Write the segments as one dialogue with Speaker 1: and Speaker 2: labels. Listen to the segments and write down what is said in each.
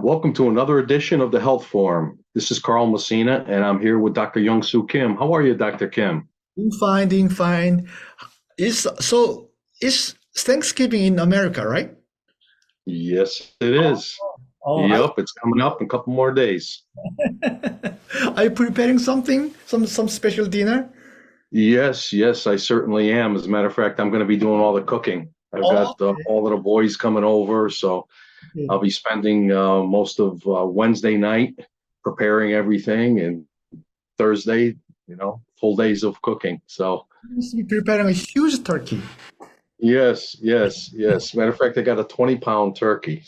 Speaker 1: Welcome to another edition of the Health Forum. This is Carl Messina, and I'm here with Dr. Young Soo Kim. How are you, Dr. Kim?
Speaker 2: Doing fine. It's Thanksgiving in America, right?
Speaker 1: Yes, it is.
Speaker 2: Oh,
Speaker 1: Yep, it's coming up in a couple more days.
Speaker 2: are you preparing something? Some special dinner?
Speaker 1: Yes, I certainly am. As a matter of fact, I'm going to be doing all the cooking. I've
Speaker 2: Oh,
Speaker 1: got all of the boys coming over, so
Speaker 2: okay.
Speaker 1: I'll be spending most of Wednesday night preparing everything, and Thursday, full days of cooking. So
Speaker 2: You must be preparing a huge turkey.
Speaker 1: yes. Matter of fact, I got a 20-pound turkey.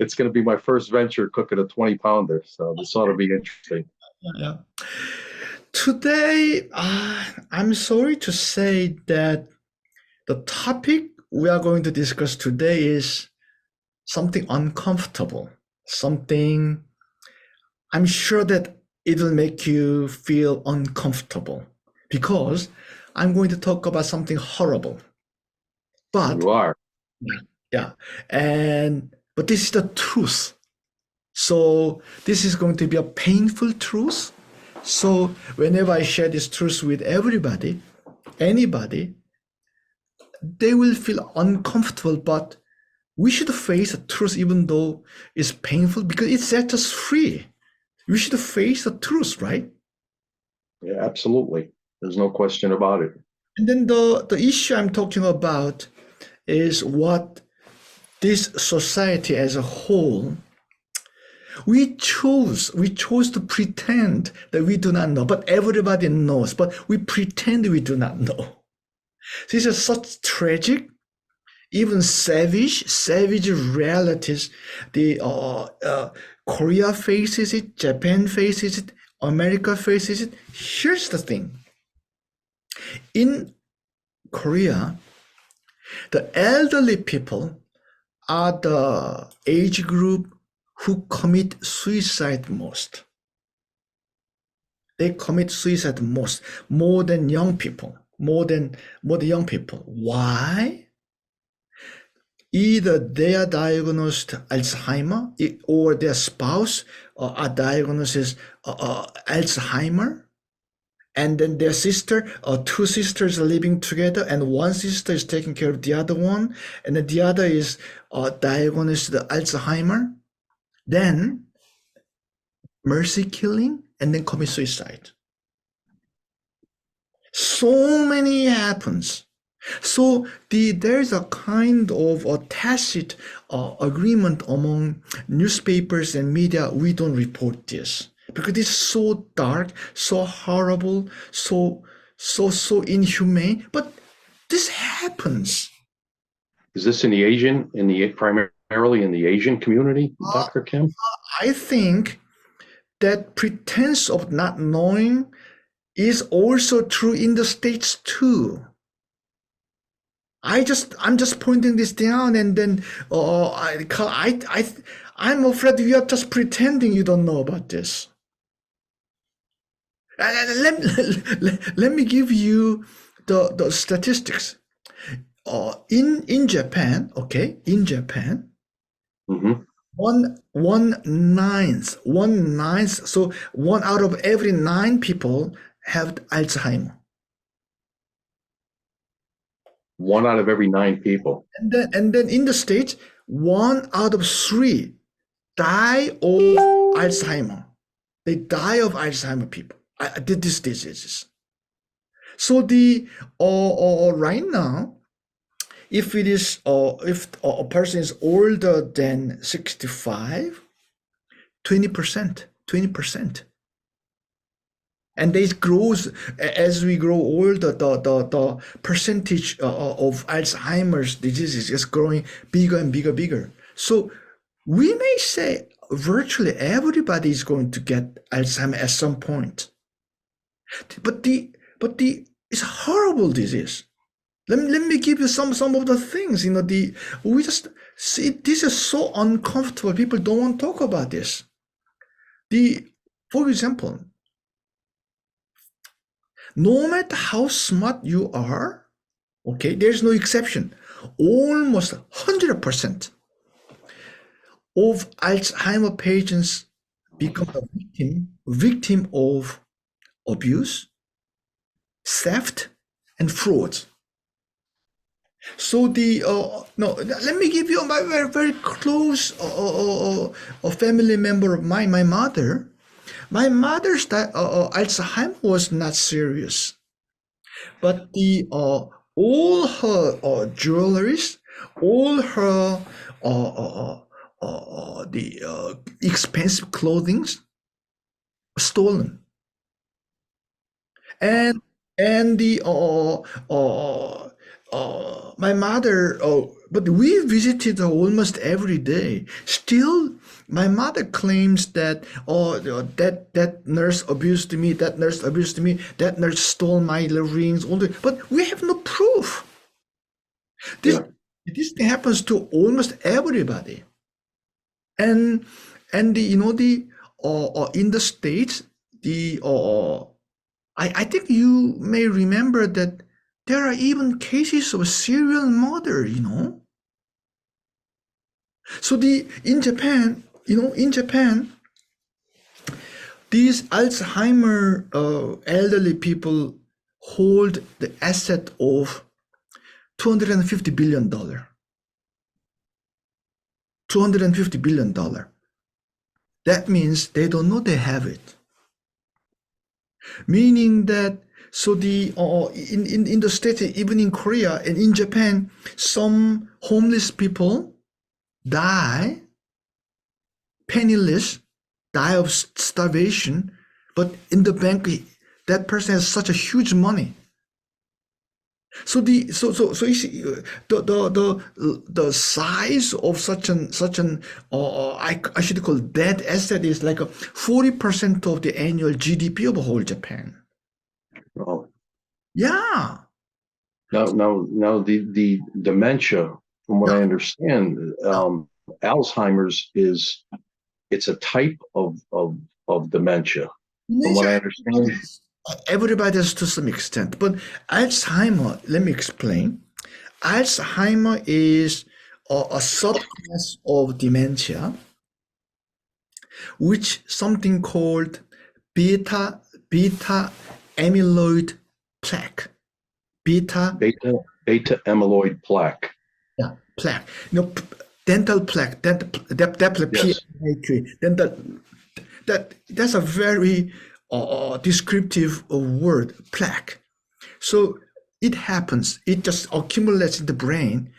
Speaker 1: It's going to be my first venture cooking a 20-pounder. So this ought to be interesting.
Speaker 2: Yeah. Today, I'm sorry to say that the topic we are going to discuss today is something uncomfortable, something I'm sure that it will make you feel uncomfortable because I'm going to talk about something horrible. But
Speaker 1: You are.
Speaker 2: yeah, but this is the truth. So this is going to be a painful truth. So whenever I share this truth with everybody, anybody, they will feel uncomfortable, but we should face the truth even though it's painful because it sets us free. We should face the truth, right?
Speaker 1: Yeah, absolutely. There's no question about it.
Speaker 2: And then the issue I'm talking about is what this society as a whole, we chose to pretend that we do not know, but everybody knows, but we pretend we do not know. This is such tragic, even savage realities. The Korea faces it, Japan faces it, America faces it. Here's the thing. In Korea, the elderly people are the age group who commit suicide most. They commit suicide most, more than young people, more than young people. Why? Either they are diagnosed Alzheimer or their spouse are diagnosed as Alzheimer, and then their sister or two sisters are living together, and one sister is taking care of the other one, and then the other is diagnosed with Alzheimer, then mercy killing, and then commit suicide. So many happens. So there's a kind of a tacit agreement among newspapers and media. We don't report this because it's so dark, so horrible, so inhumane. But this happens.
Speaker 1: Is this primarily in the Asian community,
Speaker 2: Uh,
Speaker 1: Dr. Kim?
Speaker 2: I think that pretense of not knowing is also true in the States too. I'm just pointing this down, and then I'm afraid you are just pretending you don't know about this. Let me give you the statistics. In Japan, okay, in Japan,
Speaker 1: Hmm.
Speaker 2: one ninth, so one out of every nine people have Alzheimer.
Speaker 1: One out of every nine people.
Speaker 2: And then in the States, one out of three die of Alzheimer. They die of Alzheimer people. These diseases. So the right now, if it is if a person is older than 65, 20%, 20%. And this grows as we grow older. The percentage of Alzheimer's disease is growing bigger and bigger. So we may say virtually everybody is going to get Alzheimer at some point. But the it's a horrible disease. Let me give you some of the things. We just see this is so uncomfortable. People don't want to talk about this. The For example, no matter how smart you are, okay, there's no exception. Almost 100%. of Alzheimer patients become a victim of abuse, theft, and fraud. So the no, let me give you my very close a family member of mine, my mother. My mother's Alzheimer was not serious, but the all her jewelries, all her the expensive clothing stolen, and the my mother, but we visited her almost every day. Still, my mother claims that that nurse abused me, that nurse abused me, that nurse stole my rings, all the, but we have no proof. This
Speaker 1: Yeah.
Speaker 2: this thing happens to almost everybody, and the the in the States, the I think you may remember that there are even cases of serial murder, So in Japan, in Japan, these Alzheimer elderly people hold the asset of $250 billion. $250 billion. That means they don't know they have it. Meaning that so the in the States, even in Korea and in Japan, some homeless people die penniless, die of starvation, but in the bank that person has such a huge money. So you see the size of such an I should call that asset is like a 40% of the annual GDP of whole Japan.
Speaker 1: Oh,
Speaker 2: Yeah.
Speaker 1: now the dementia, from what I
Speaker 2: Yeah.
Speaker 1: understand, Alzheimer's it's a type of dementia. From what
Speaker 2: Dementia,
Speaker 1: I understand.
Speaker 2: everybody has to some extent, but Alzheimer, let me explain. Alzheimer is a subclass of dementia, which something called beta amyloid plaque.
Speaker 1: Beta amyloid plaque.
Speaker 2: Yeah, plaque. Dental plaque. Dental
Speaker 1: Yes.
Speaker 2: dental. That's a very descriptive word, plaque. So it happens. It just accumulates in the brain.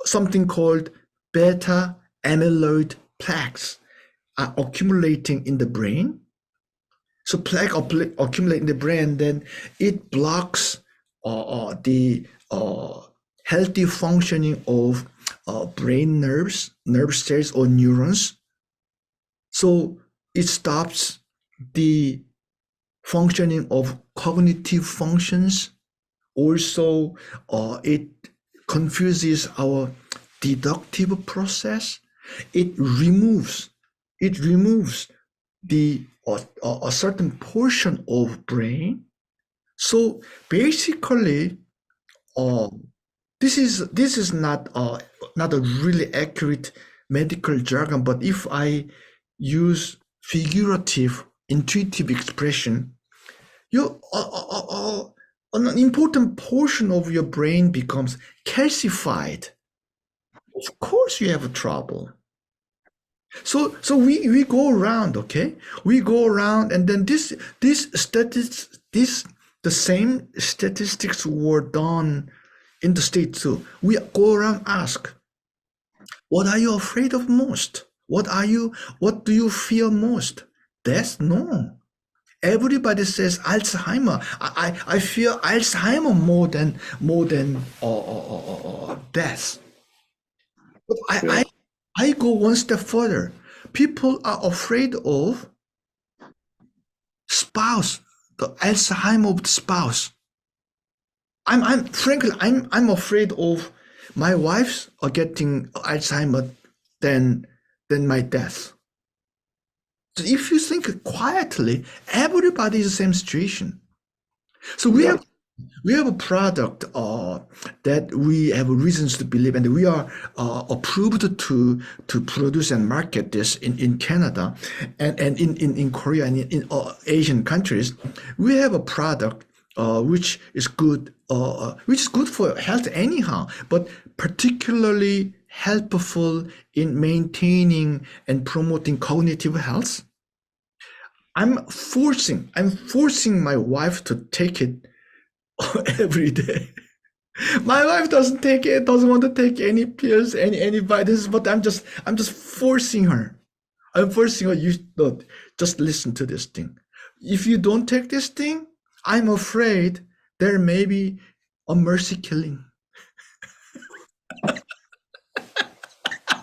Speaker 2: Something called beta amyloid plaques are accumulating in the brain. So plaque accumulate in the brain, then it blocks the healthy functioning of brain nerves, nerve cells or neurons. So it stops the functioning of cognitive functions. Also, it confuses our deductive process. It removes the a certain portion of brain. So basically, uh, this is not a really accurate medical jargon, but if I use figurative, intuitive expression, you an important portion of your brain becomes calcified. Of course, you have trouble. So we go around, okay? We go around, and then this statistics this the same statistics were done in the States too. We go around ask, what are you afraid of most? What do you fear most? Death? No. Everybody says Alzheimer. I fear Alzheimer more than death. But
Speaker 1: Yeah.
Speaker 2: I go one step further. People are afraid of spouse, the Alzheimer of the spouse. I'm frankly I'm afraid of my wife's getting Alzheimer than my death. So if you think quietly, everybody is the same situation. So we
Speaker 1: Yeah.
Speaker 2: have We have a product that we have reasons to believe, and we are approved to produce and market this in Canada and in Korea and in Asian countries. We have a product which is good for health anyhow, but particularly helpful in maintaining and promoting cognitive health. I'm forcing my wife to take it every day. My wife doesn't want to take any pills, any vitamins, but I'm just forcing her. I'm forcing her, you don't just listen to this thing. If you don't take this thing, I'm afraid there may be a mercy killing.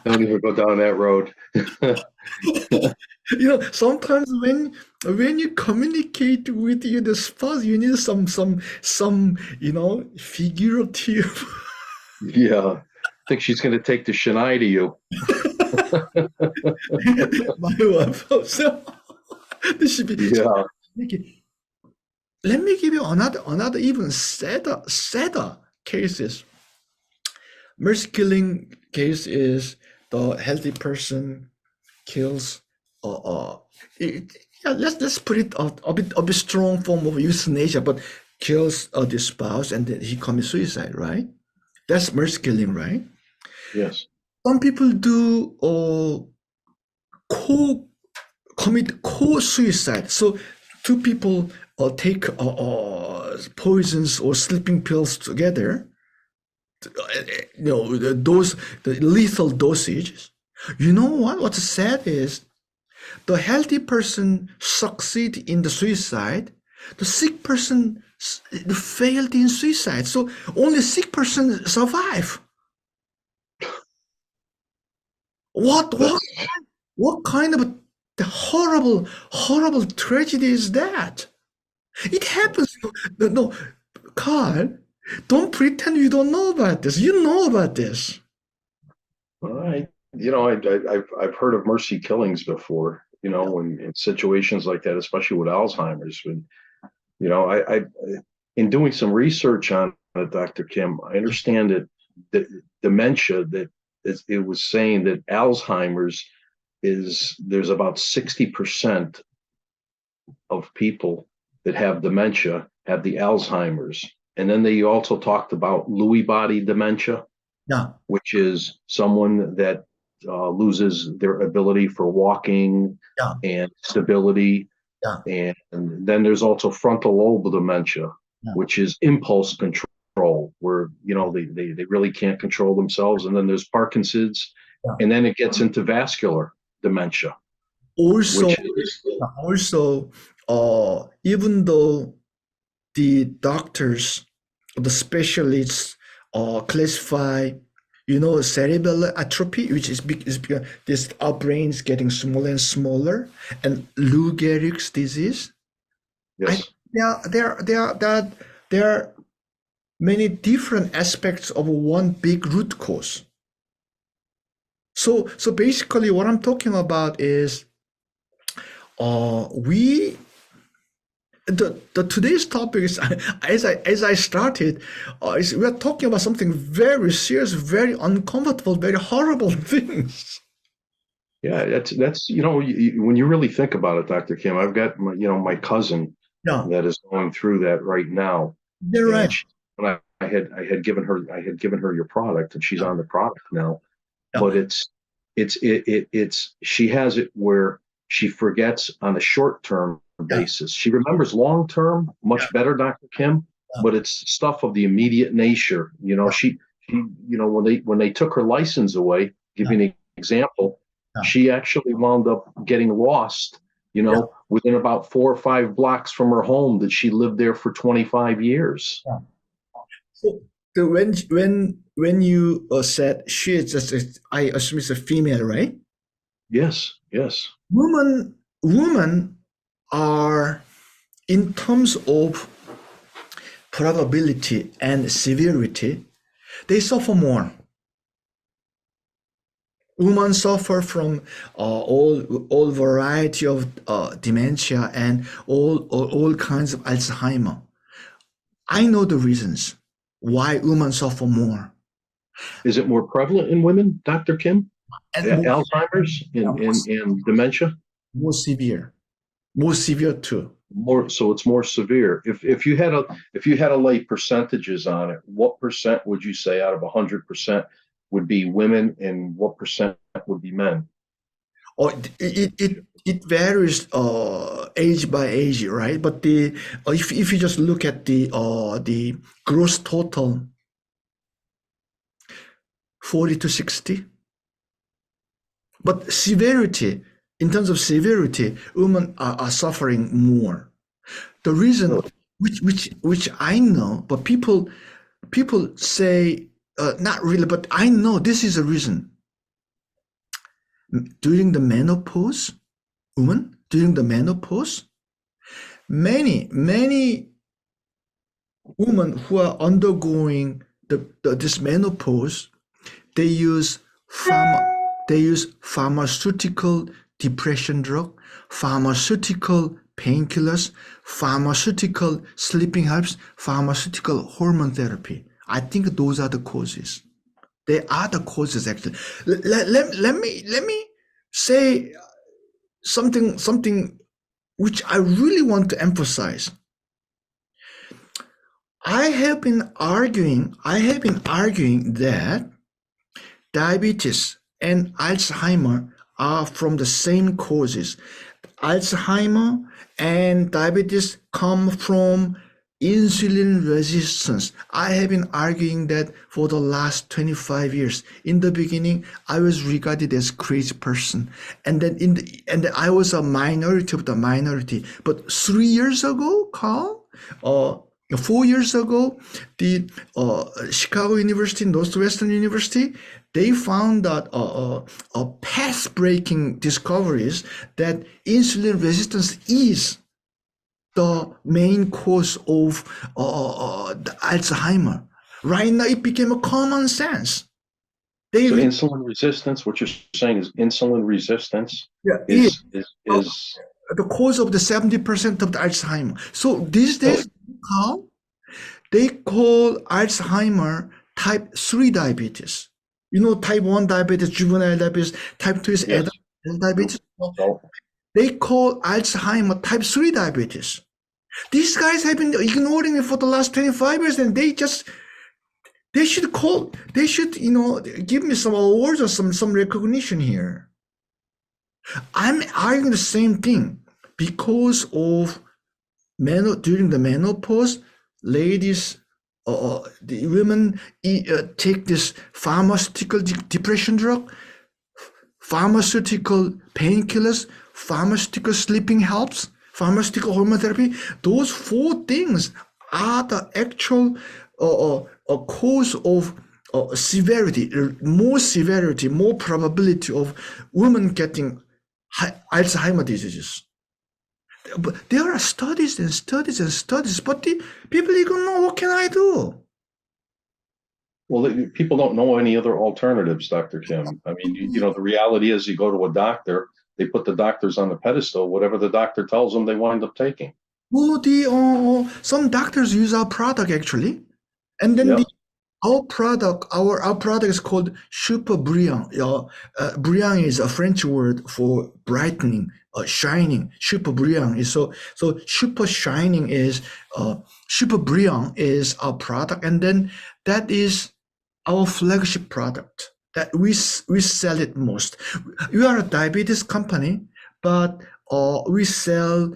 Speaker 1: Don't even go down that road.
Speaker 2: Sometimes when you communicate with the spouse, you need some figurative.
Speaker 1: Yeah. I think she's going to take the Shania to you.
Speaker 2: My wife also. This should be.
Speaker 1: Yeah.
Speaker 2: Let me give you another even sadder cases. Mercy killing case is the healthy person kills. Yeah, let's put it a bit strong form of euthanasia, but kills the spouse and then he commits suicide, right? That's mercy killing, right?
Speaker 1: Yes.
Speaker 2: Some people do commit co-suicide. So two people take poisons or sleeping pills together. The lethal dosages. You know what? What's sad is the healthy person succeed in the suicide. The sick person failed in suicide. So only sick person survive. What kind of a horrible tragedy is that? It happens. No, Carl, don't pretend you don't know about this. You know about this.
Speaker 1: All right. I've heard of mercy killings before, in situations like that, especially with Alzheimer's. In doing some research on it, Dr. Kim, I understand that dementia, it was saying that Alzheimer's there's about 60% of people that have dementia have the Alzheimer's. And then they also talked about Lewy body dementia,
Speaker 2: Yeah.
Speaker 1: which is someone that loses their ability for walking
Speaker 2: Yeah.
Speaker 1: and stability.
Speaker 2: Yeah.
Speaker 1: And then there's also frontal lobe dementia,
Speaker 2: Yeah.
Speaker 1: which is impulse control, where they really can't control themselves. And then there's Parkinson's,
Speaker 2: Yeah.
Speaker 1: and then it gets into vascular dementia,
Speaker 2: Also,
Speaker 1: which is
Speaker 2: even though the doctors, the specialists, classify, cerebral atrophy, which is because this our brains getting smaller and smaller, and Lou Gehrig's disease.
Speaker 1: yes.
Speaker 2: There are many different aspects of one big root cause. So basically, what I'm talking about is we the today's topic is as I started, we are talking about something very serious, very uncomfortable, very horrible things.
Speaker 1: Yeah, that's when you really think about it, Dr. Kim, I've got my cousin
Speaker 2: Yeah,
Speaker 1: that is going through that right now.
Speaker 2: you're right.
Speaker 1: And when I had given her your product, and she's on the product now.
Speaker 2: Yeah,
Speaker 1: But it's she has it where she forgets on a short term
Speaker 2: yeah,
Speaker 1: basis. She remembers long term much better, Dr. Kim,
Speaker 2: yeah,
Speaker 1: but it's stuff of the immediate nature.
Speaker 2: yeah,
Speaker 1: She when they took her license away, give
Speaker 2: yeah,
Speaker 1: you an example,
Speaker 2: yeah,
Speaker 1: she actually wound up getting lost,
Speaker 2: yeah,
Speaker 1: within about 4 or 5 blocks from her home that she lived there for 25 years.
Speaker 2: yeah. So when you said she is I assume it's a female, right?
Speaker 1: Yes, yes,
Speaker 2: Women are, in terms of probability and severity, they suffer more. Women suffer from all variety of dementia and all kinds of Alzheimer. I know the reasons why women suffer more
Speaker 1: Is it more prevalent in women, Dr. Kim?
Speaker 2: and more,
Speaker 1: Alzheimer's and dementia?
Speaker 2: more severe, more severe too.
Speaker 1: More, so it's more severe. If you had to lay percentages on it, what percent would you say out of 100% would be women, and what percent would be men?
Speaker 2: Or it varies age by age, right? But the if you just look at the gross total, 40 to 60. But severity, in terms of severity, women are suffering more. The reason, which I know, but people say not really, but I know this is a reason. During the menopause, many women who are undergoing this menopause, they use pharmaceutical depression drug, pharmaceutical painkillers, pharmaceutical sleeping helps, pharmaceutical hormone therapy. I think those are the causes. They are the causes actually. Let me say something which I really want to emphasize. I have been arguing that diabetes and Alzheimer are from the same causes. Alzheimer and diabetes come from insulin resistance. I have been arguing that for the last 25 years. In the beginning, I was regarded as crazy person, and then I was a minority of the minority. But 3 years ago, Carl, 4 years ago, the Chicago University, Northwestern University, they found that a path-breaking discoveries that insulin resistance is the main cause of the Alzheimer. Right now, it became a common sense.
Speaker 1: So insulin resistance, what you're saying is insulin resistance is
Speaker 2: the cause of the 70% of the Alzheimer. So these days, how they call Alzheimer type 3 diabetes. You know, type 1 diabetes, juvenile diabetes, type 2 is adult diabetes. They call Alzheimer type 3 diabetes. These guys have been ignoring it for the last 25 years, and they should give me some awards or some recognition here. I'm arguing the same thing because of during the menopause, ladies, the women take this pharmaceutical depression drug, pharmaceutical painkillers, pharmaceutical sleeping helps, pharmaceutical hormone therapy. Those 4 things are the actual cause of severity, more probability of women getting Alzheimer's diseases. But there are studies and studies and studies, but the people ignore. What can I do?
Speaker 1: Well, people don't know any other alternatives, Dr. Kim. I mean, the reality is you go to a doctor, they put the doctors on the pedestal. Whatever the doctor tells them, they wind up taking.
Speaker 2: Well, some doctors use our product actually, and then our product is called Super Brillant. Brillant is a French word for brightening, shining. Super Brillant is so super shining is Super Brillant is our product, and then that is our flagship product that we sell it most. We are a diabetes company, but we sell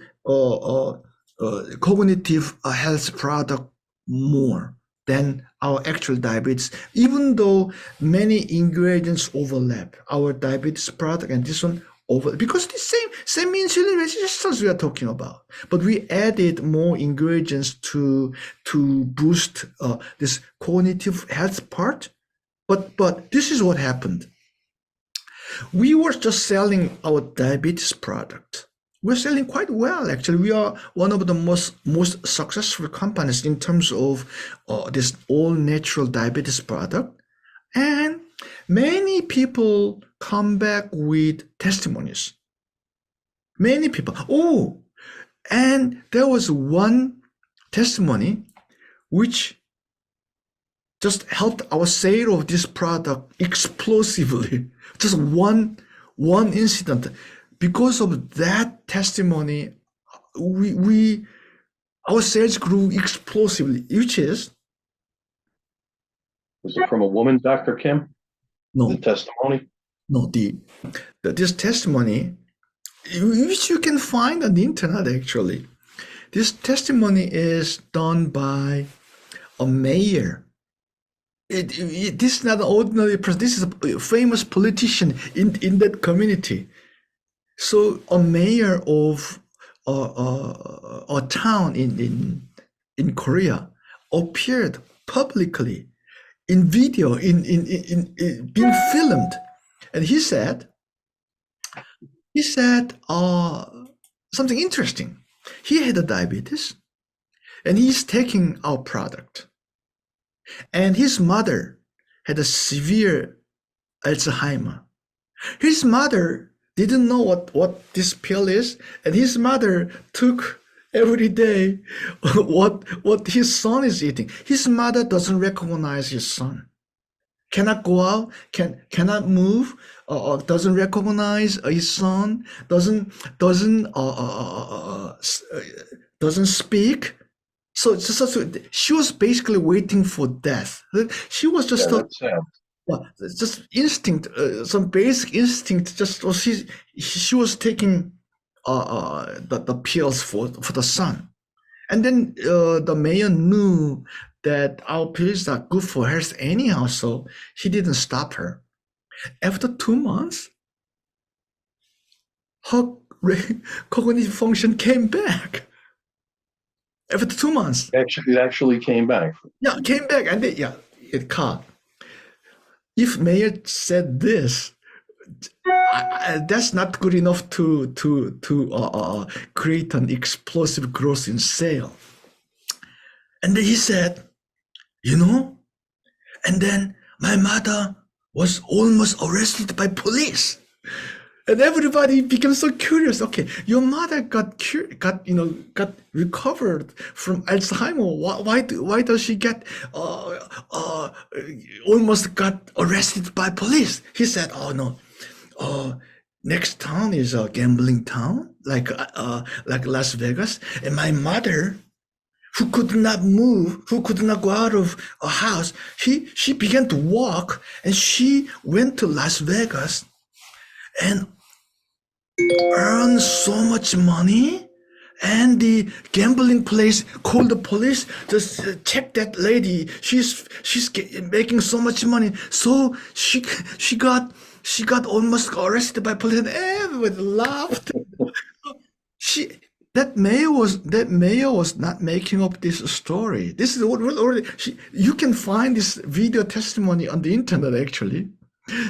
Speaker 2: cognitive health product more than our actual diabetes, even though many ingredients overlap. Our diabetes product and this one because the same insulin resistance we are talking about, but we added more ingredients to boost this cognitive health part. But this is what happened. We were just selling our diabetes product. We're selling quite well, actually. We are one of the most successful companies in terms of this all-natural diabetes product. And many people come back with testimonies. Many people. Oh, and there was one testimony which just helped our sale of this product explosively. Just one incident. Because of that testimony, our sales grew explosively, which is
Speaker 1: Was it from a woman, Dr. Kim? The
Speaker 2: no,
Speaker 1: testimony?
Speaker 2: no, this testimony, which you can find on the internet actually. This testimony is done by a mayor. This is not an ordinary person. This is a famous politician in that community. So a mayor of a town in Korea appeared publicly in video, in being filmed, and he said something interesting. He had a diabetes, and he's taking our product. And his mother had a severe Alzheimer. His mother didn't know what this pill is, and his mother took every day what his son is eating. His mother doesn't recognize his son. Cannot go out, cannot move, doesn't recognize his son, doesn't speak. So she was basically waiting for death. She was just
Speaker 1: that's sad.
Speaker 2: just instinct, some basic instinct. Just she was taking the pills for the son, and then the mayor knew that our pills are good for health anyhow, so he didn't stop her. After 2 months, her cognitive function came back. After 2 months,
Speaker 1: It actually came back.
Speaker 2: yeah, came back, and then, it caught. If mayor said this, that's not good enough to create an explosive growth in sale. And then he said, and then my mother was almost arrested by police. And everybody became so curious. Okay, your mother got recovered from Alzheimer. Why does she get almost got arrested by police? He said, "Oh no, next town is a gambling town, like Las Vegas, and my mother, who could not move, who could not go out of a house, she began to walk, and she went to Las Vegas and earned so much money, and the gambling place called the police, just check that lady, she's making so much money." So she got almost arrested by police, and everybody laughed. That mayor was not making up this story. This is already, you can find this video testimony on the internet actually.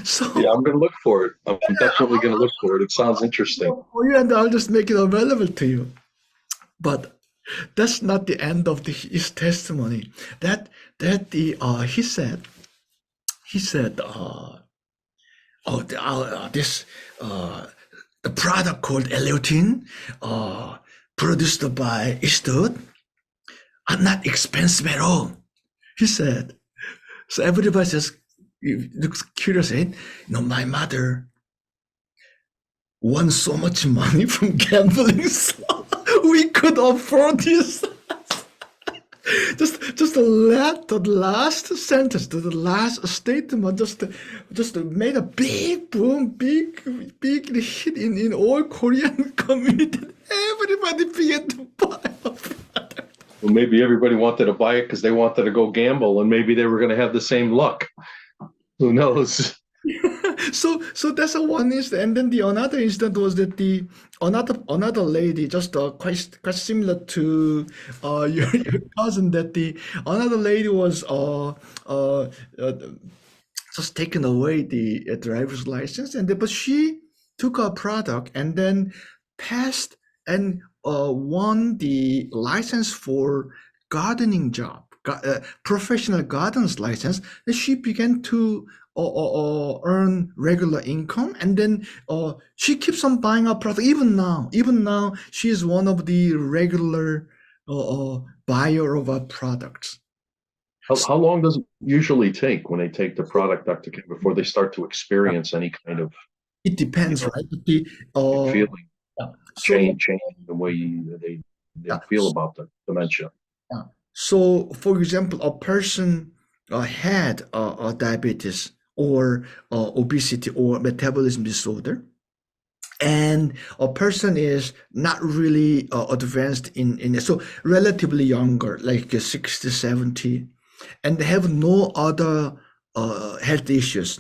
Speaker 2: So
Speaker 1: yeah, I'm going to look for it. I'm definitely going to look for it. It sounds interesting.
Speaker 2: For you, and I'll just make it available to you. But that's not the end of his testimony. He said the product called Eleutine, produced by Eastwood, are not expensive at all. He said. So everybody just looks curious. My mother won so much money from gambling, so we could afford this. just the last sentence, the last statement, just made a big boom, big hit in all Korean community. Everybody began to buy a product.
Speaker 1: Well, maybe everybody wanted to buy it because they wanted to go gamble, and maybe they were going to have the same luck. Who knows?
Speaker 2: So that's one incident, and then the another incident was that the another lady, just quite similar to your cousin, that the another lady was just taken away the driver's license, but she took a product and then passed and won the license for gardening job, professional gardeners license. And she began to earn regular income, and then she keeps on buying our product. Even now she is one of the regular buyer of our products.
Speaker 1: How long does it usually take when they take the product, Dr. Kim, before they start to experience any kind of,
Speaker 2: It depends, right? The
Speaker 1: feeling,
Speaker 2: yeah. So
Speaker 1: change in the way they
Speaker 2: yeah.
Speaker 1: feel about the dementia?
Speaker 2: Yeah. So, for example, a person had diabetes or obesity or metabolism disorder, and a person is not really advanced in so relatively younger, like 60, 70, and they have no other health issues.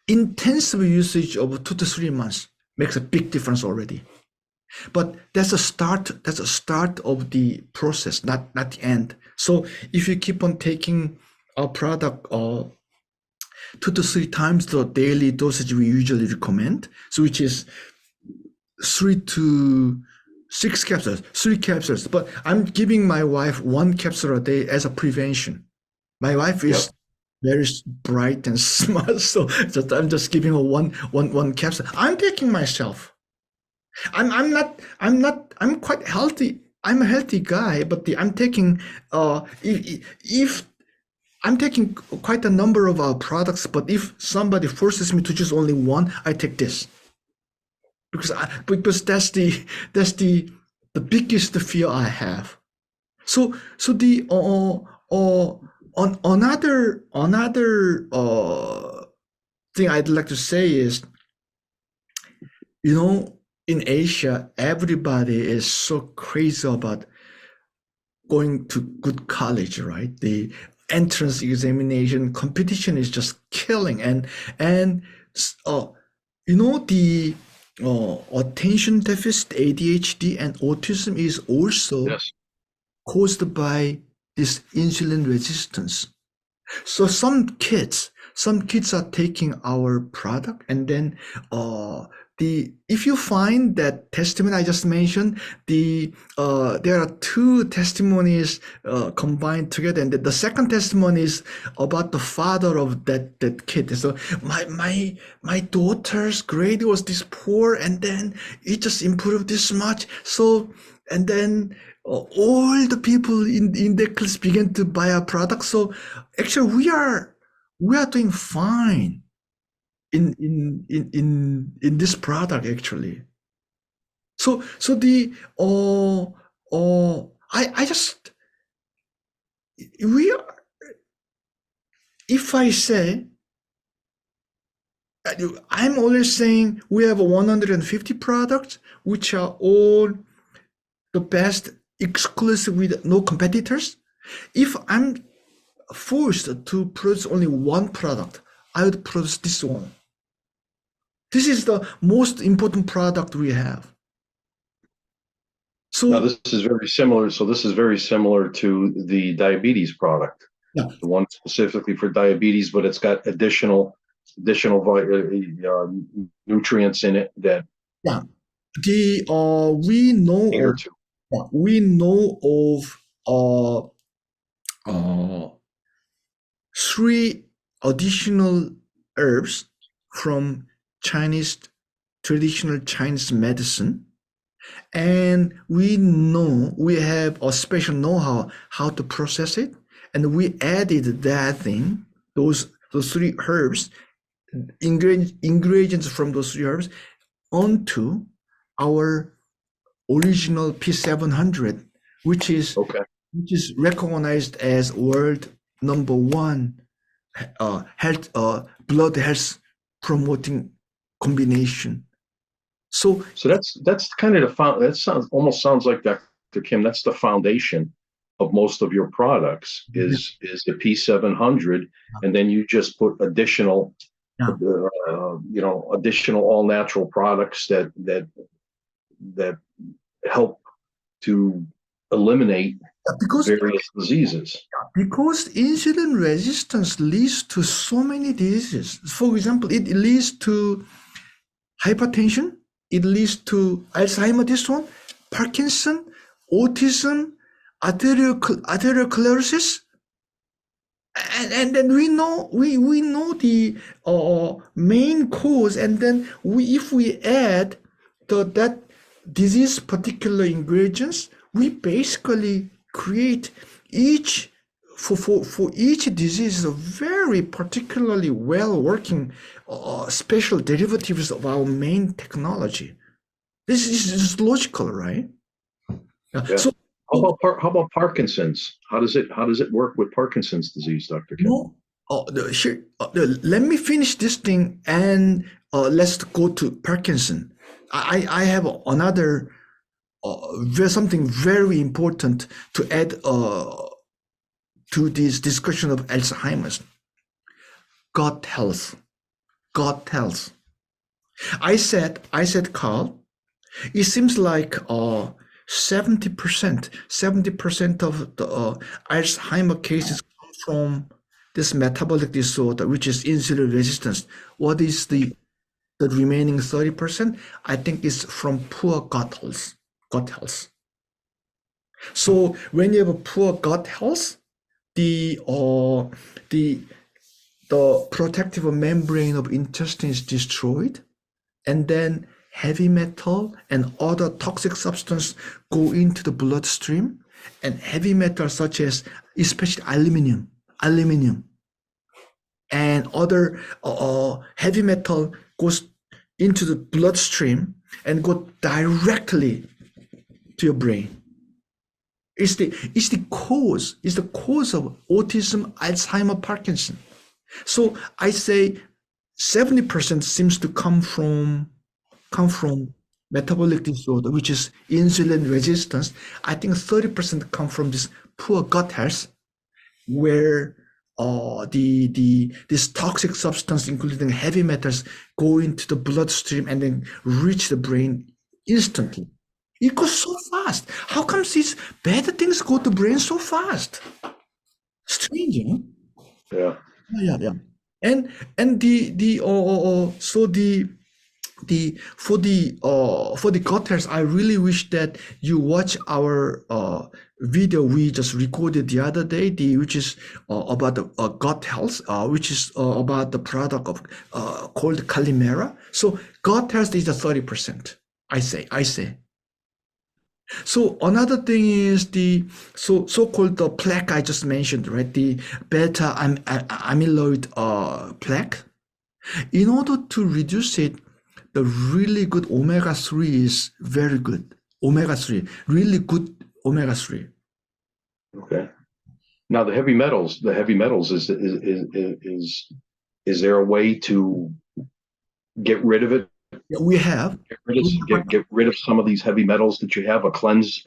Speaker 2: Intensive usage of 2 to 3 months makes a big difference already. But that's a start. That's a start of the process, not the end. So if you keep on taking a product 2 to 3 times the daily dosage we usually recommend, so which is 3 to 6 capsules, 3 capsules. But I'm giving my wife 1 capsule a day as a prevention. My wife
Speaker 1: Yep.
Speaker 2: is very bright and smart, so I'm just giving her one capsule. I'm taking myself. I'm quite healthy. I'm a healthy guy, but I'm taking if I'm taking quite a number of our products, but if somebody forces me to choose only one, I take this because that's the biggest fear I have. So the on another thing I'd like to say is, in Asia, everybody is so crazy about going to good college, right? The entrance examination competition is just killing, and the attention deficit, ADHD, and autism is also
Speaker 1: Yes.
Speaker 2: caused by this insulin resistance. So some kids are taking our product, and then if you find that testimony I just mentioned, there are two testimonies combined together, and the second testimony is about the father of that kid. So my daughter's grade was this poor, and then it just improved this much. So and then all the people in the class began to buy our product. So actually, we are doing fine in this product actually. So the I just we are, if I say, I'm always saying we have 150 products which are all the best, exclusive with no competitors. If I'm forced to produce only one product, I would produce this one. This is the most important product we have.
Speaker 1: Now,
Speaker 2: So
Speaker 1: this is very similar. So this is very similar to the diabetes product,
Speaker 2: yeah,
Speaker 1: the one specifically for diabetes, but it's got additional nutrients in it that
Speaker 2: yeah. The we know
Speaker 1: cater
Speaker 2: of
Speaker 1: to.
Speaker 2: yeah, we know of three additional herbs from Chinese traditional Chinese medicine, and we have a special know-how how to process it, and we added those three herbs, ingredients from those three herbs onto our original P700, which is
Speaker 1: Okay.
Speaker 2: recognized as world number one health blood health promoting combination. So
Speaker 1: So that's kind of that sounds like, Dr. Kim, that's the foundation of most of your products
Speaker 2: yeah,
Speaker 1: is the P700, and then you just put additional
Speaker 2: yeah.
Speaker 1: additional all natural products that help to eliminate
Speaker 2: because
Speaker 1: various diseases.
Speaker 2: insulin resistance leads to so many diseases. For example, it leads to hypertension, it leads to Alzheimer, this one, Parkinson, autism, arteriosclerosis, and then we know the main cause, and then if we add that disease particular ingredients, we basically create each for each disease, a very particularly well working special derivatives of our main technology. This is logical, right?
Speaker 1: Yeah.
Speaker 2: So
Speaker 1: How about Parkinson's? How does it work with Parkinson's disease, Dr. Kim?
Speaker 2: no, here, let me finish this thing and let's go to Parkinson. I have another something very important to add to this discussion of Alzheimer's. Gut health. Gut health. I said, Carl, it seems like 70% of the Alzheimer cases come from this metabolic disorder, which is insulin resistance. What is the remaining 30%? I think it's from poor gut health. Gut health. So when you have a poor gut health, the protective membrane of intestine is destroyed, and then heavy metal and other toxic substance go into the bloodstream, and heavy metals such as especially aluminum and other heavy metal goes into the bloodstream and go directly to your brain. It's the cause of autism, Alzheimer, Parkinson. So I say 70% seems to come from metabolic disorder, which is insulin resistance. I think 30% come from this poor gut health, where this toxic substance, including heavy metals, go into the bloodstream and then reach the brain instantly. It goes so fast. How come these bad things go to brain so fast? Strange, you know?
Speaker 1: Yeah.
Speaker 2: Yeah. And so for the gut health, I really wish that you watch our video we just recorded the other day, which is about the gut health, which is about the product of called Calimera. So gut health is the 30%. I say. So another thing is the so-called the plaque I just mentioned, right? The beta amyloid plaque. In order to reduce it, the really good omega-3 is very good. Omega-3, really good omega-3.
Speaker 1: Okay. Now the heavy metals is there a way to get rid of it?
Speaker 2: We have.
Speaker 1: Get rid of some of these heavy metals that you have, a cleanse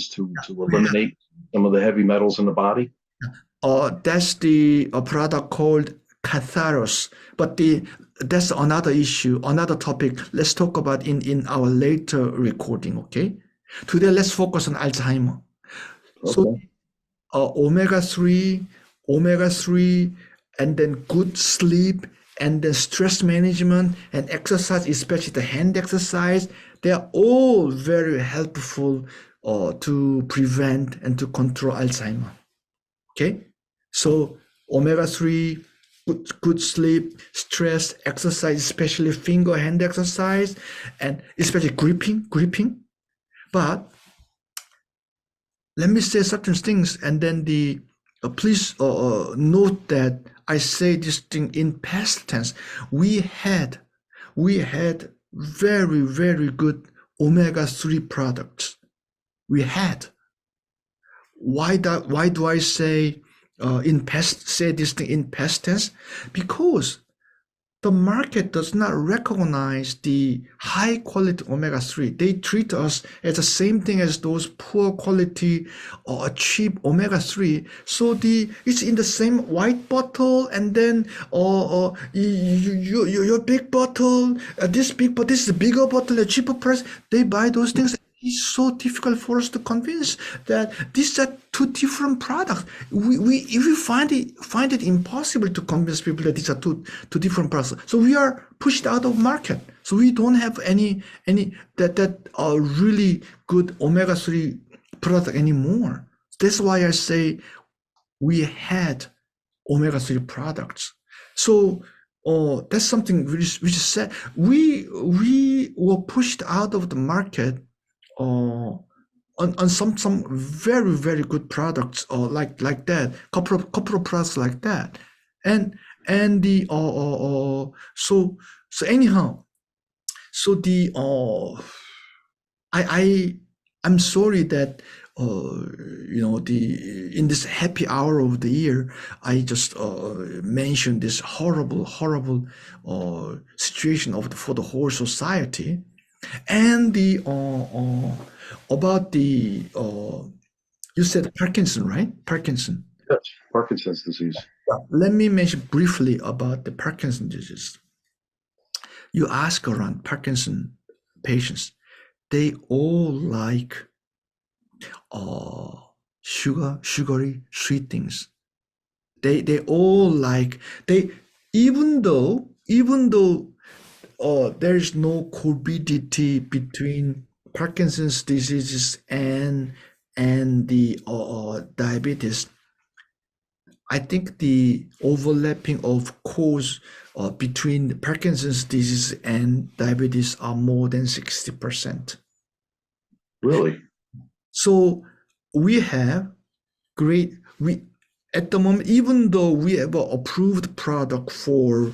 Speaker 1: to eliminate some of the heavy metals in the body?
Speaker 2: That's the product called Catharos, but that's another issue, another topic. Let's talk about in our later recording, okay? Today, let's focus on Alzheimer.
Speaker 1: Okay.
Speaker 2: So, omega-3, and then good sleep, and then stress management and exercise, especially the hand exercise, they are all very helpful to prevent and to control Alzheimer. Okay, so omega-3, good sleep, stress, exercise, especially finger hand exercise, and especially gripping. But let me say certain things, and then please note that I say this thing in past tense. We had very, very good omega-3 products. We had. Why do I say this thing in past tense? Because the market does not recognize the high quality omega-3. They treat us as the same thing as those poor quality or cheap omega-3. So it's in the same white bottle, and then your big bottle, this is a bigger bottle, a cheaper price. They buy those things. It's so difficult for us to convince that these are two different products. We find it impossible to convince people that these are two different products. So we are pushed out of market. So we don't have any that are really good omega-3 product anymore. That's why I say we had omega-3 products. So that's something which is sad. We were pushed out of the market on some very good products or like that, couple of products like that, and the so anyhow, so the I I'm sorry that the in this happy hour of the year I just mentioned this horrible situation for the whole society, and the about the you said Parkinson, right? Parkinson.
Speaker 1: Yes, Parkinson's disease.
Speaker 2: Let me mention briefly about the Parkinson disease. You ask around Parkinson patients, they all like sugary, sweet things. They all like they even though there is no comorbidity between Parkinson's diseases and the diabetes. I think the overlapping of cause between Parkinson's disease and diabetes are more than 60%.
Speaker 1: Really?
Speaker 2: So we have we at the moment, even though we have an approved product for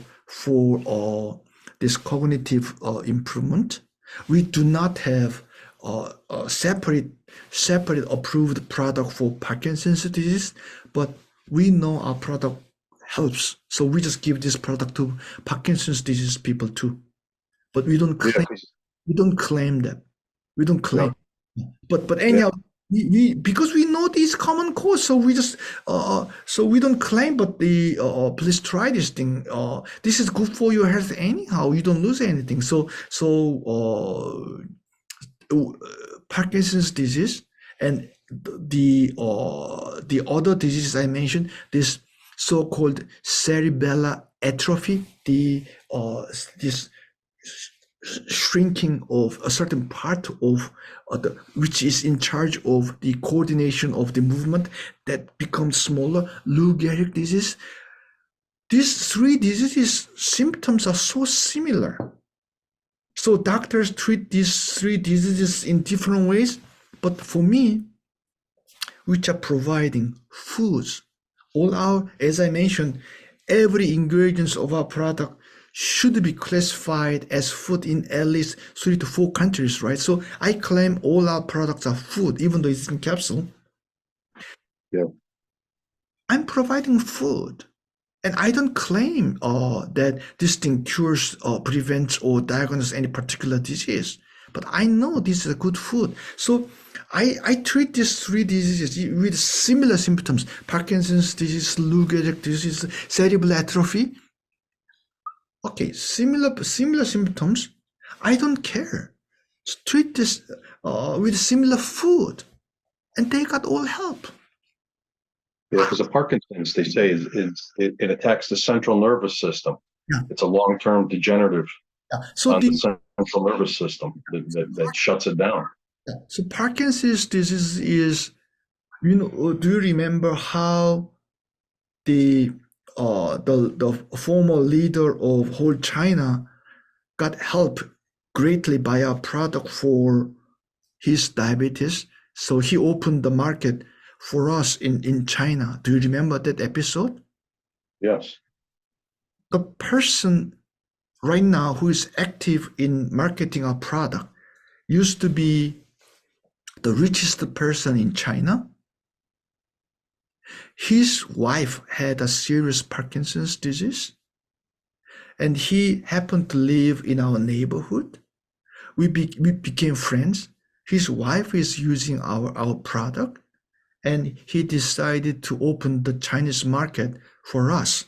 Speaker 2: this cognitive improvement, we do not have a separate approved product for Parkinson's disease, but we know our product helps, so we just give this product to Parkinson's disease people too. But we don't
Speaker 1: Yeah,
Speaker 2: claim
Speaker 1: 'cause-
Speaker 2: we don't claim that. We don't claim.
Speaker 1: no,
Speaker 2: But
Speaker 1: yeah,
Speaker 2: anyhow, we because we know these common cause, so we just so we don't claim. But the please try this thing. This is good for your health anyhow. You don't lose anything. Parkinson's disease and the other diseases I mentioned, this so-called cerebellar atrophy, this shrinking of a certain part of which is in charge of the coordination of the movement, that becomes smaller. Lou Gehrig disease. These three diseases symptoms are so similar. So doctors treat these three diseases in different ways. But for me, which are providing foods, as I mentioned, every ingredient of our product should be classified as food in at least 3 to 4 countries, right? So I claim all our products are food, even though it's in capsule.
Speaker 1: yeah,
Speaker 2: I'm providing food. And I don't claim that this thing cures or prevents or diagnoses any particular disease. But I know this is a good food. So I treat these three diseases with similar symptoms. Parkinson's disease, Lou Gehrig disease, cerebral atrophy. Okay, similar symptoms. I don't care. Just treat this with similar food, and they got all help.
Speaker 1: yeah. Because of Parkinson's, they say it attacks the central nervous system.
Speaker 2: Yeah.
Speaker 1: It's a long-term degenerative
Speaker 2: Yeah. So
Speaker 1: on the central nervous system that shuts it down.
Speaker 2: So Parkinson's disease is, do you remember how the former leader of whole China got help greatly by our product for his diabetes? So he opened the market for us in China. Do you remember that episode?
Speaker 1: Yes.
Speaker 2: The person right now who is active in marketing our product used to be the richest person in China. His wife had a serious Parkinson's disease, and he happened to live in our neighborhood. We became friends. His wife is using our product, and he decided to open the Chinese market for us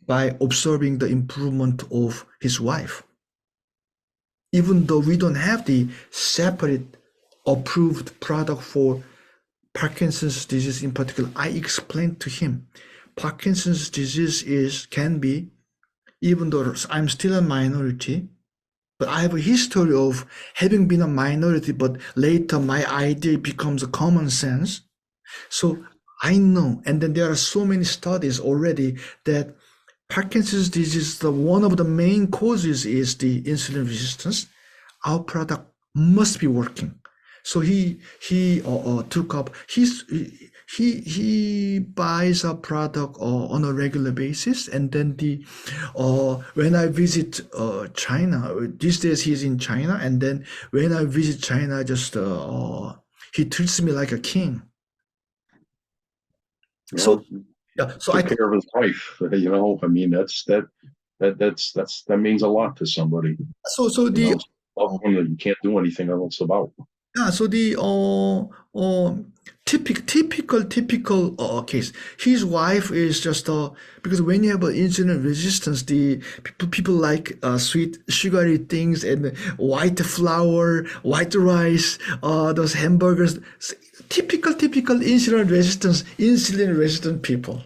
Speaker 2: by observing the improvement of his wife. Even though we don't have the separate approved product for Parkinson's disease in particular, I explained to him Parkinson's disease can be, even though I'm still a minority, but I have a history of having been a minority, but later my idea becomes a common sense. So I know, and then there are so many studies already that Parkinson's disease, one of the main causes is the insulin resistance. Our product must be working. So he took up he buys a product on a regular basis, and then the when I visit China these days he's in China, and then when I visit China, just he treats me like a king. So
Speaker 1: Well,
Speaker 2: yeah, so I
Speaker 1: took care of his wife. I mean, that means a lot to somebody.
Speaker 2: so
Speaker 1: You
Speaker 2: the
Speaker 1: know, loved one that you can't do anything else about.
Speaker 2: Yeah, so the typical case. His wife is just because when you have insulin resistance, the people like sweet sugary things and white flour, white rice, those hamburgers. Typical insulin resistant people.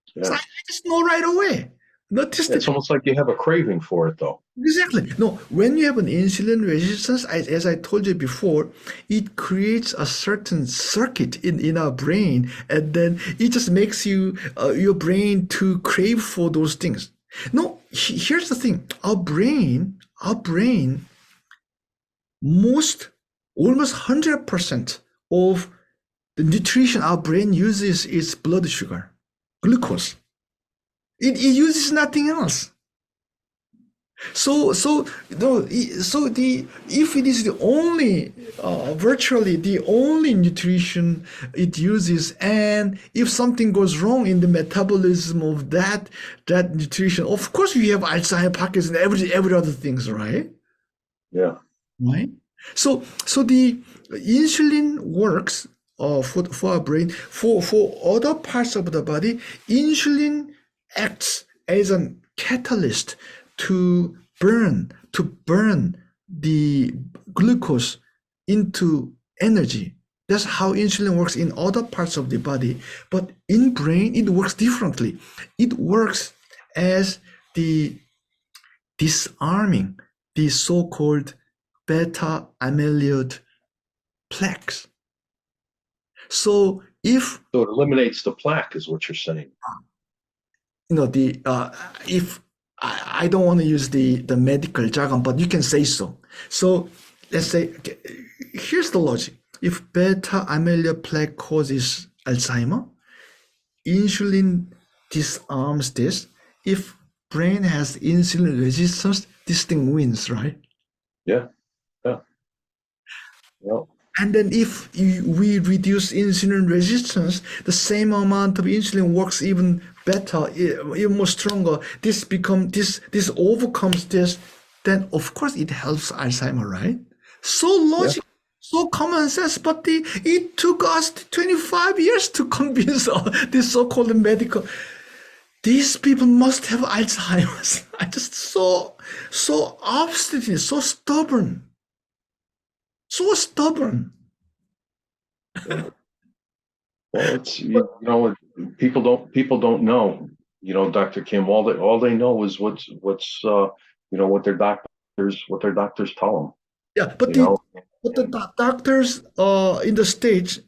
Speaker 2: So
Speaker 1: Yeah,
Speaker 2: I just know right away. Notice
Speaker 1: it's almost like you have a craving for it, though.
Speaker 2: Exactly. No, when you have an insulin resistance, as I told you before, it creates a certain circuit in our brain, and then it just makes your brain to crave for those things. No, here's the thing: our brain, almost 100% of the nutrition our brain uses is blood sugar, glucose. It uses nothing else. So no, so the if it is the only virtually the only nutrition it uses, and if something goes wrong in the metabolism of that nutrition, of course we have Alzheimer's, Parkinson, every other things, right?
Speaker 1: Yeah,
Speaker 2: Right. So the insulin works for our brain. For other parts of the body, insulin acts as a catalyst to burn the glucose into energy. That's how insulin works in other parts of the body. But in brain, it works differently. It works as the disarming the so-called beta amyloid plaques. So if
Speaker 1: so it eliminates the plaque, is what you're saying.
Speaker 2: the if I don't want to use the medical jargon, but you can say so. So let's say, okay, here's the logic. If beta amyloid plaque causes Alzheimer, insulin disarms this. If brain has insulin resistance, this thing wins, right?
Speaker 1: Yeah, yeah, yeah.
Speaker 2: And then if we reduce insulin resistance, the same amount of insulin works even better, even more stronger. This overcomes this. Then of course it helps Alzheimer, right? So
Speaker 1: Yeah.
Speaker 2: logical, so common sense. But it took us 25 years to convince this so-called medical. These people must have Alzheimer's. I just so obstinate, so stubborn. So stubborn.
Speaker 1: Well, it's people don't know. Dr. Kim. All they know is what's what their doctors tell them.
Speaker 2: Yeah, but
Speaker 1: You know,
Speaker 2: the doctors in the States,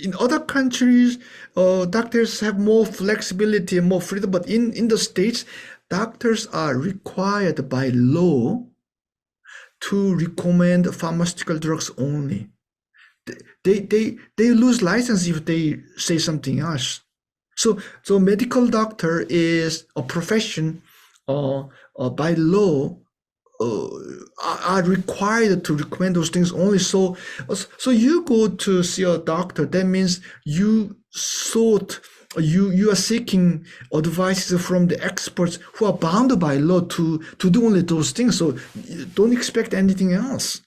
Speaker 2: in other countries, doctors have more flexibility and more freedom. But in the States, doctors are required by law to recommend pharmaceutical drugs only. They lose license if they say something else. So medical doctor is a profession by law uh, are required to recommend those things only. So you go to see a doctor. That means you are seeking advices from the experts who are bound by law to do only those things. So don't expect anything else.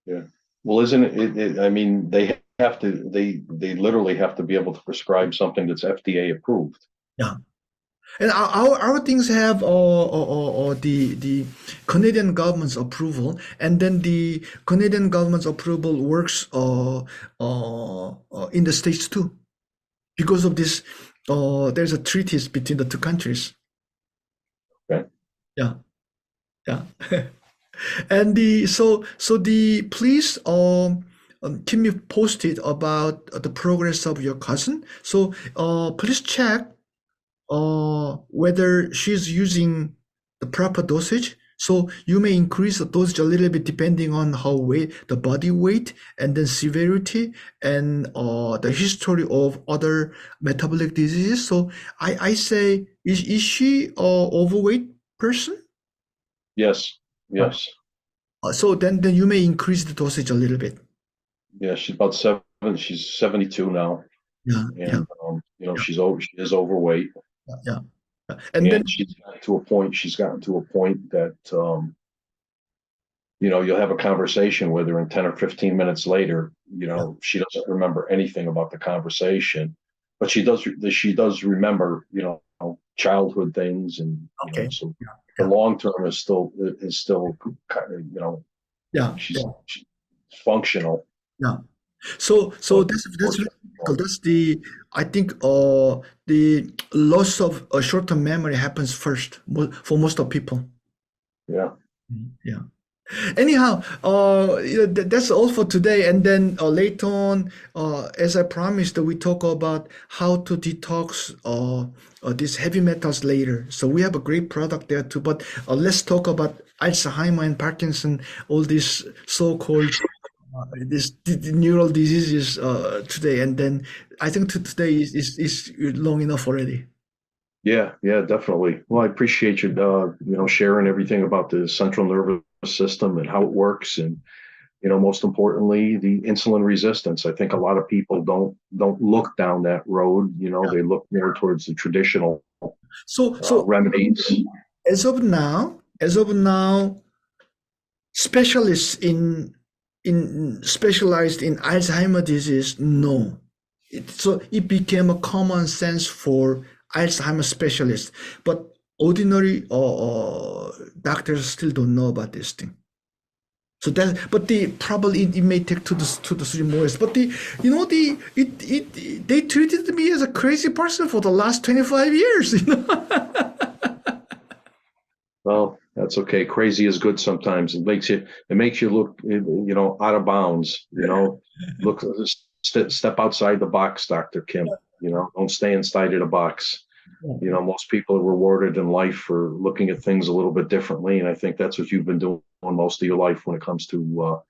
Speaker 1: yeah. Well, isn't it? I mean, they have to. They literally have to be able to prescribe something that's FDA approved.
Speaker 2: Yeah. And our things have the Canadian government's approval, and then the Canadian government's approval works in the States too. Because of this, there's a treaties between the two countries.
Speaker 1: Okay.
Speaker 2: Yeah, yeah. And please keep me posted about the progress of your cousin. So please check whether she's using the proper dosage. So you may increase the dosage a little bit depending on how the body weight, and then severity, and the history of other metabolic diseases. So I say, is she a overweight person?
Speaker 1: Yes, yes,
Speaker 2: So then you may increase the dosage a little bit.
Speaker 1: yeah. She's about seven. She's 72 now,
Speaker 2: Yeah, yeah,
Speaker 1: and she is overweight,
Speaker 2: yeah. And then
Speaker 1: and she's gotten to a point. She's gotten to a point that you'll have a conversation with her, and 10 or 15 minutes later, she doesn't remember anything about the conversation, but she does remember, childhood things, and
Speaker 2: okay,
Speaker 1: so
Speaker 2: yeah,
Speaker 1: the
Speaker 2: yeah,
Speaker 1: long term is still kind of,
Speaker 2: yeah,
Speaker 1: she's functional.
Speaker 2: yeah. So
Speaker 1: But
Speaker 2: that's very critical. That's the, I think the loss of a short-term memory happens first for most of people.
Speaker 1: yeah,
Speaker 2: Yeah. Anyhow, that's all for today. And then later on, as I promised, we talk about how to detox these heavy metals later. So we have a great product there too. But let's talk about Alzheimer and Parkinson, all these so-called the neural diseases today. And then I think today is long enough already.
Speaker 1: yeah, definitely. Well, I appreciate you, sharing everything about the central nervous system and how it works, and most importantly, the insulin resistance. I think a lot of people don't look down that road. They look more towards the traditional
Speaker 2: So
Speaker 1: remedies.
Speaker 2: as of now, specialists in specialized in Alzheimer disease, no. So it became a common sense for Alzheimer specialists, but ordinary doctors still don't know about this thing. So that, but the probably it may take 2 to 3 more years. But they treated me as a crazy person for the last 25 years.
Speaker 1: Well, that's okay. Crazy is good sometimes. It makes you look, out of bounds. Look, step outside the box, Dr. Kim. Don't stay inside of the box. Most people are rewarded in life for looking at things a little bit differently, and I think that's what you've been doing most of your life when it comes to,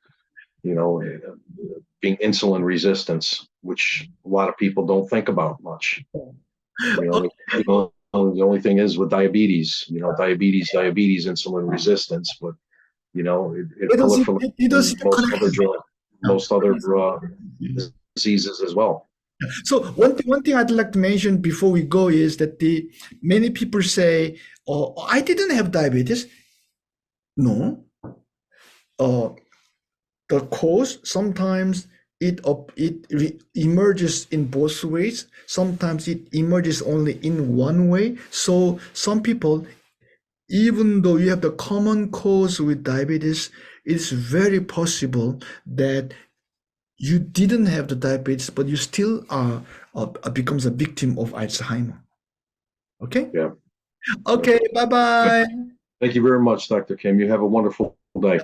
Speaker 1: being insulin resistance, which a lot of people don't think about much. The only thing is with diabetes, insulin resistance, but it proliferates
Speaker 2: They don't see
Speaker 1: in
Speaker 2: the connection.
Speaker 1: most other
Speaker 2: Yes.
Speaker 1: diseases as well.
Speaker 2: So one thing I'd like to mention before we go is that the many people say, "Oh, I didn't have diabetes." No, uh, the cause sometimes it emerges in both ways. Sometimes it emerges only in one way. So some people, even though you have the common cause with diabetes, it's very possible that you didn't have the diabetes, but you still are becomes a victim of Alzheimer. Okay?
Speaker 1: Yeah.
Speaker 2: Okay, bye bye.
Speaker 1: Thank you very much, Dr. Kim. You have a wonderful day.